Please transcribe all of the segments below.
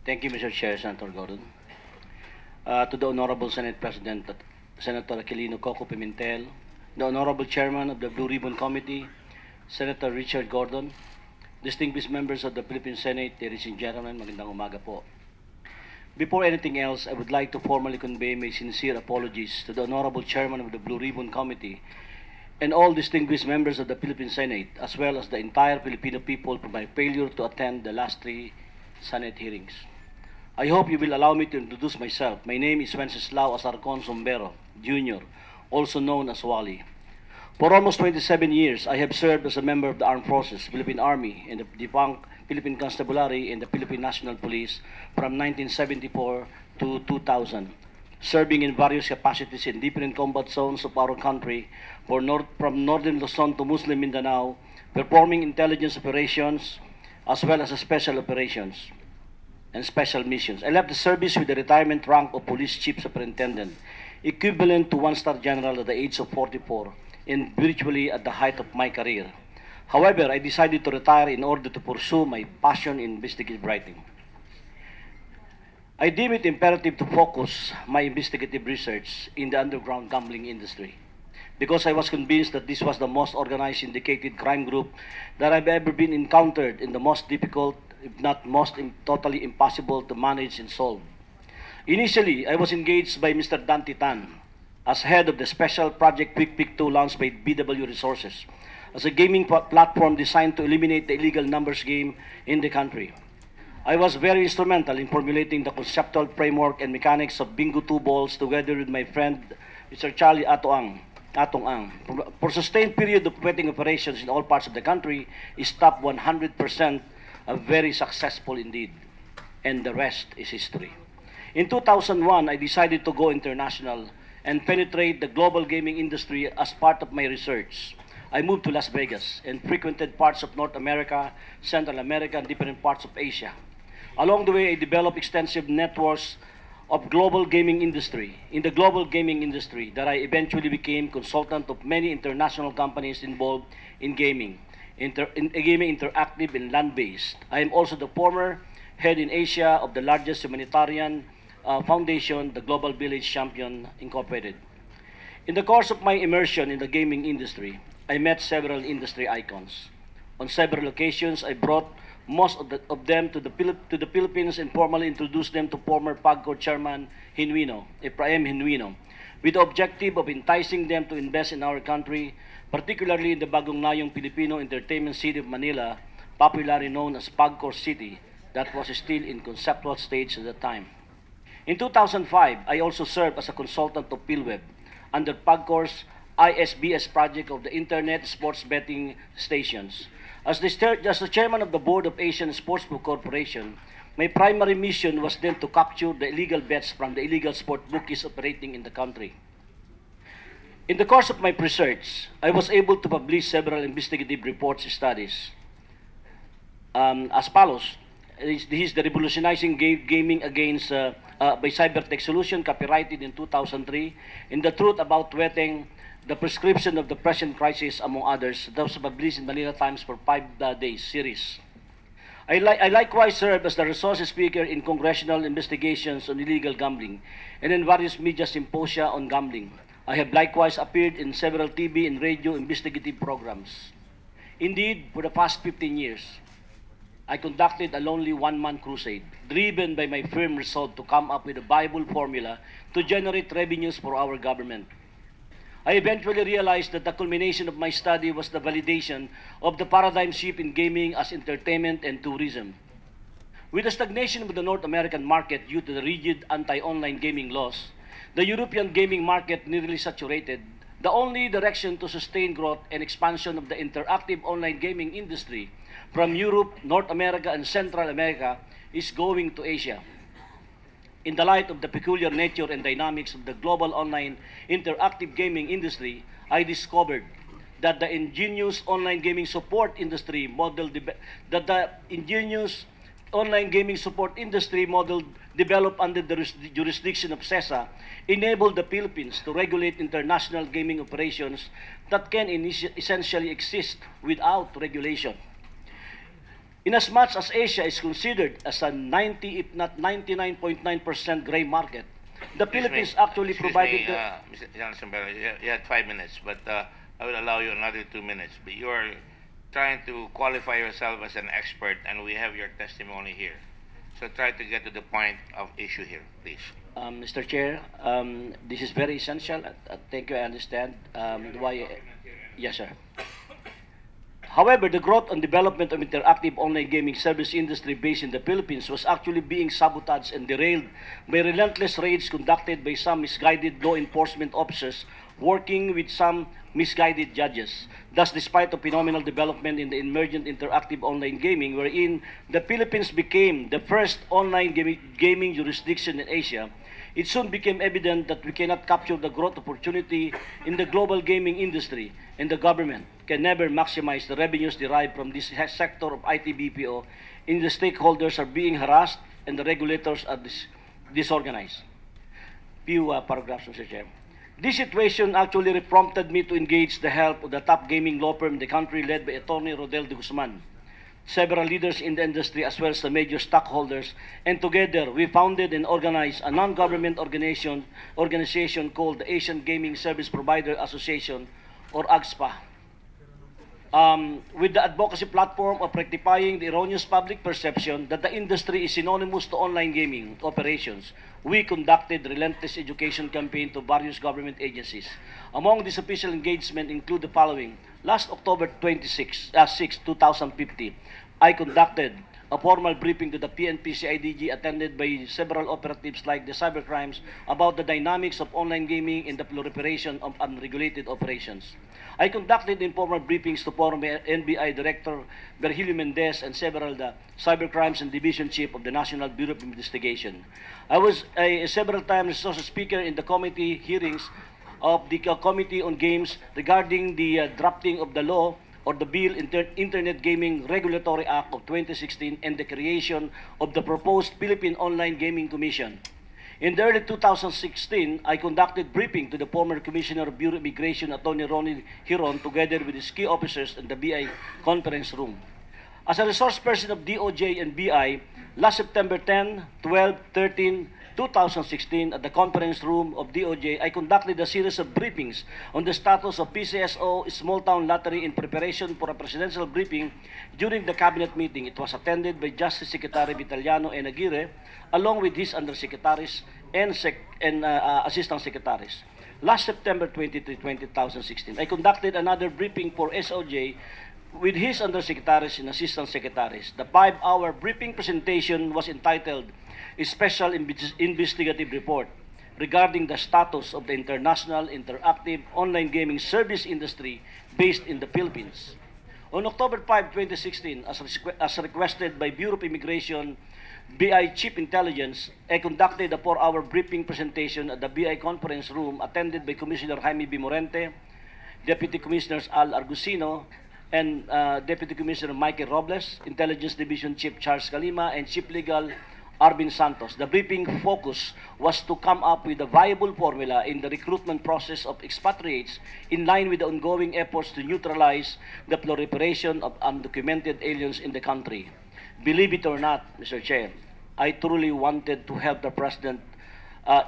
Thank you, Mr. Chair, Senator Gordon. To the Honorable Senate President, Senator Aquilino Coco Pimentel, the Honorable Chairman of the Blue Ribbon Committee, Senator Richard Gordon, distinguished members of the Philippine Senate, ladies and gentlemen, magandang umaga po. Before anything else, I would like to formally convey my sincere apologies to the Honorable Chairman of the Blue Ribbon Committee and all distinguished members of the Philippine Senate, as well as the entire Filipino people for my failure to attend the last 3 Senate hearings. I hope you will allow me to introduce myself. My name is Wenceslao Asarcon Sombero, Jr., also known as Wally. For almost 27 years, I have served as a member of the Armed Forces, Philippine Army, and the defunct Philippine Constabulary and the Philippine National Police from 1974 to 2000, serving in various capacities in different combat zones of our country, from northern Luzon to Muslim Mindanao, performing intelligence operations as well as special operations and special missions. I left the service with the retirement rank of Police Chief Superintendent, equivalent to 1-star general at the age of 44, and virtually at the height of my career. However, I decided to retire in order to pursue my passion in investigative writing. I deem it imperative to focus my investigative research in the underground gambling industry because I was convinced that this was the most organized syndicated crime group that I've ever been encountered and the most difficult, if not totally impossible to manage and solve. Initially, I was engaged by Mr. Dante Tan as head of the special project Quick Pick 2 launched by BW Resources as a gaming platform designed to eliminate the illegal numbers game in the country. I was very instrumental in formulating the conceptual framework and mechanics of Bingo 2 balls together with my friend Mr. Charlie Atong Ang. For sustained period of betting operations in all parts of the country is top 100%, very successful indeed. And the rest is history. In 2001, I decided to go international and penetrate the global gaming industry as part of my research. I moved to Las Vegas and frequented parts of North America, Central America, and different parts of Asia. Along the way, I developed extensive networks of global gaming industry. In the global gaming industry, that I eventually became consultant of many international companies involved in gaming, gaming interactive and land-based. I am also the former head in Asia of the largest humanitarian foundation, the Global Village Champion Incorporated. In the course of my immersion in the gaming industry, I met several industry icons. On several occasions, I brought most of them to the Philippines and formally introduced them to former PAGCOR Chairman Ephraim Hinuino, with the objective of enticing them to invest in our country, particularly in the bagong nayong Filipino entertainment city of Manila, popularly known as PAGCOR City, that was still in conceptual stage at the time. In 2005, I also served as a consultant of PhilWeb under PAGCOR's ISBS project of the Internet Sports Betting Stations. As the chairman of the board of Asian Sportsbook Corporation, my primary mission was then to capture the illegal bets from the illegal sport bookies operating in the country. In the course of my research, I was able to publish several investigative reports and studies. As follows, this is the revolutionizing gaming against by Cybertech Solution, copyrighted in 2003, and the truth about betting, the prescription of the present crisis, among others. That was published in Manila Times for 5 days series. I likewise served as the resource speaker in congressional investigations on illegal gambling and in various media symposia on gambling. I have likewise appeared in several TV and radio investigative programs. Indeed, for the past 15 years, I conducted a lonely one-man crusade, driven by my firm resolve to come up with a viable formula to generate revenues for our government. I eventually realized that the culmination of my study was the validation of the paradigm shift in gaming as entertainment and tourism. With the stagnation of the North American market due to the rigid anti-online gaming laws, the European gaming market nearly saturated, the only direction to sustain growth and expansion of the interactive online gaming industry from Europe, North America, and Central America is going to Asia. In the light of the peculiar nature and dynamics of the global online interactive gaming industry, I discovered that the ingenious online gaming support industry model developed under the jurisdiction of CESA enabled the Philippines to regulate international gaming operations that can essentially exist without regulation. Inasmuch as Asia is considered as a 90, if not 99.9% gray market, the Philippines actually provided Mr. Sombero, you had 5 minutes, but I will allow you another 2 minutes. But you are trying to qualify yourself as an expert, and we have your testimony here. So try to get to the point of issue here, please. Mr. Chair, this is very essential. Thank you, I understand why. Yes, sir. However, the growth and development of interactive online gaming service industry based in the Philippines was actually being sabotaged and derailed by relentless raids conducted by some misguided law enforcement officers working with some misguided judges. Thus, despite the phenomenal development in the emergent interactive online gaming, wherein the Philippines became the first online gaming jurisdiction in Asia, it soon became evident that we cannot capture the growth opportunity in the global gaming industry, and the government can never maximize the revenues derived from this sector of IT-BPO, and the stakeholders are being harassed and the regulators are disorganized. Few paragraphs, Mr. Chair. This situation actually prompted me to engage the help of the top gaming law firm in the country led by Attorney Rodel de Guzman, several leaders in the industry as well as the major stockholders, and together we founded and organized a non-government organization called the Asian Gaming Service Provider Association, or AGSPA, with the advocacy platform of rectifying the erroneous public perception that the industry is synonymous to online gaming operations. We conducted relentless education campaign to various government agencies. Among these official engagement include the following. Last October 6, 2050, I conducted a formal briefing to the PNP-CIDG attended by several operatives like the cybercrimes about the dynamics of online gaming and the proliferation of unregulated operations. I conducted informal briefings to former NBI Director Virgilio Mendez and several the cybercrimes and division chief of the National Bureau of Investigation. I was several times also speaker in the committee hearings of the Committee on Games regarding the drafting of the law or the bill Internet Gaming Regulatory Act of 2016 and the creation of the proposed Philippine Online Gaming Commission. In the early 2016, I conducted briefing to the former Commissioner of Bureau of Immigration, Attorney Ronnie Hiron, together with his key officers in the BI conference room. As a resource person of DOJ and BI, last September 10, 12, 13, 2016, at the conference room of DOJ, I conducted a series of briefings on the status of PCSO Small Town Lottery in preparation for a presidential briefing during the cabinet meeting. It was attended by Justice Secretary Vitaliano and Aguirre, along with his undersecretaries and assistant secretaries. Last September 23, 2016, I conducted another briefing for SOJ with his undersecretaries and assistant secretaries. The 5-hour briefing presentation was entitled a Special Investigative Report regarding the status of the international interactive online gaming service industry based in the Philippines. On October 5, 2016, as requested by Bureau of Immigration, BI Chief Intelligence, I conducted a 4-hour briefing presentation at the BI conference room attended by Commissioner Jaime B. Morente, Deputy Commissioners Al Argusino, and Deputy Commissioner Michael Robles, Intelligence Division Chief Charles Calima, and Chief Legal Arvin Santos. The briefing focus was to come up with a viable formula in the recruitment process of expatriates in line with the ongoing efforts to neutralize the proliferation of undocumented aliens in the country. Believe it or not, Mr. Chair, I truly wanted to help the President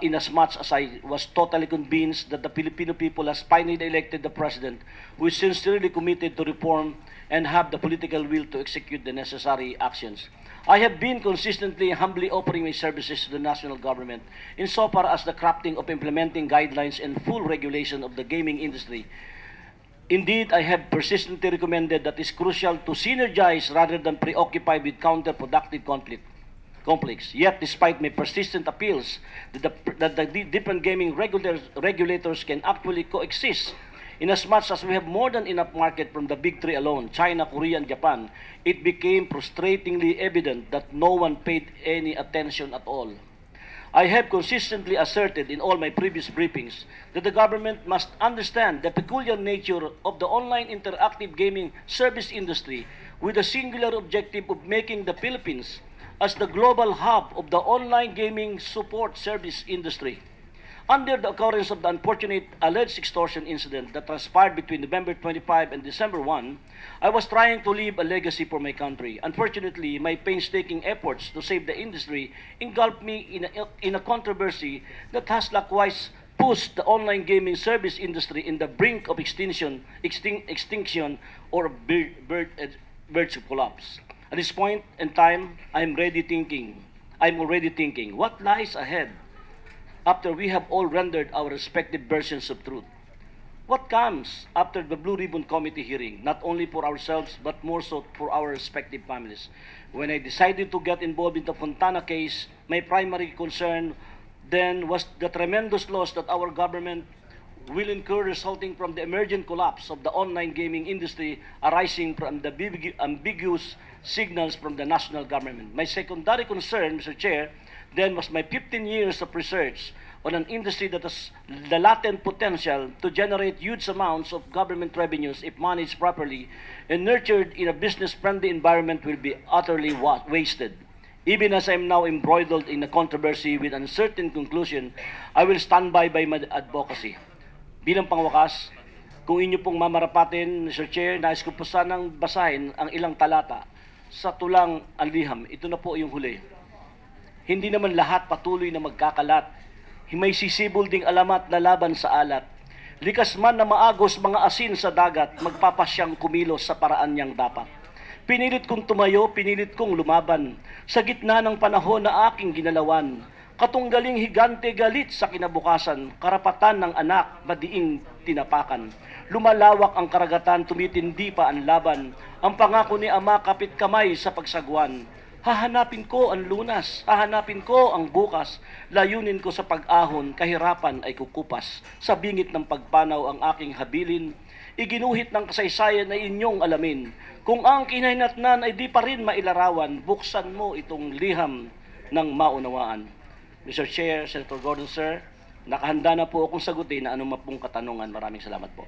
in as much as I was totally convinced that the Filipino people has finally elected the President who is sincerely committed to reform and have the political will to execute the necessary actions. I have been consistently and humbly offering my services to the national government insofar as the crafting of implementing guidelines and full regulation of the gaming industry. Indeed, I have persistently recommended that it's crucial to synergize rather than preoccupy with counterproductive conflicts. Yet, despite my persistent appeals that the different gaming regulators can actually coexist, inasmuch as we have more than enough market from the big three alone, China, Korea, and Japan, it became frustratingly evident that no one paid any attention at all. I have consistently asserted in all my previous briefings that the government must understand the peculiar nature of the online interactive gaming service industry with the singular objective of making the Philippines as the global hub of the online gaming support service industry. Under the occurrence of the unfortunate alleged extortion incident that transpired between November 25 and December 1, I was trying to leave a legacy for my country. Unfortunately, my painstaking efforts to save the industry engulfed me in a controversy that has likewise pushed the online gaming service industry in the brink of extinction or verge of collapse. At this point in time, I'm already thinking, what lies ahead after we have all rendered our respective versions of truth? What comes after the Blue Ribbon Committee hearing, not only for ourselves, but more so for our respective families? When I decided to get involved in the Fontana case, my primary concern then was the tremendous loss that our government will incur resulting from the emergent collapse of the online gaming industry arising from the ambiguous signals from the national government. My secondary concern, Mr. Chair, then was my 15 years of research on an industry that has the latent potential to generate huge amounts of government revenues if managed properly and nurtured in a business-friendly environment will be utterly wasted. Even as I am now embroiled in a controversy with uncertain conclusion, I will stand by my advocacy. Bilang pangwakas, kung inyo pong mamarapatin, Mr. Chair, nais ko po sanang basahin ang ilang talata sa tulang ang liham. Ito na po yung huli. Hindi naman lahat patuloy na magkakalat. May sisibol ding alamat na laban sa alat. Likas man na maagos mga asin sa dagat, magpapasyang kumilos sa paraan niyang dapat. Pinilit kong tumayo, pinilit kong lumaban. Sa gitna ng panahon na aking ginalawan, katunggaling higante galit sa kinabukasan, karapatan ng anak, madiing tinapakan. Lumalawak ang karagatan, tumitindi pa ang laban. Ang pangako ni Ama kapit kamay sa pagsagwan. Hahanapin ko ang lunas, hahanapin ko ang bukas. Layunin ko sa pag-ahon, kahirapan ay kukupas. Sa bingit ng pagpanaw ang aking habilin. Iginuhit ng kasaysayan na inyong alamin. Kung ang kinahinatnan ay di pa rin mailarawan, buksan mo itong liham ng maunawaan. Mr. Chair, Senator Gordon, sir, nakahanda na po akong sagutin na anumang pong katanungan. Maraming salamat po.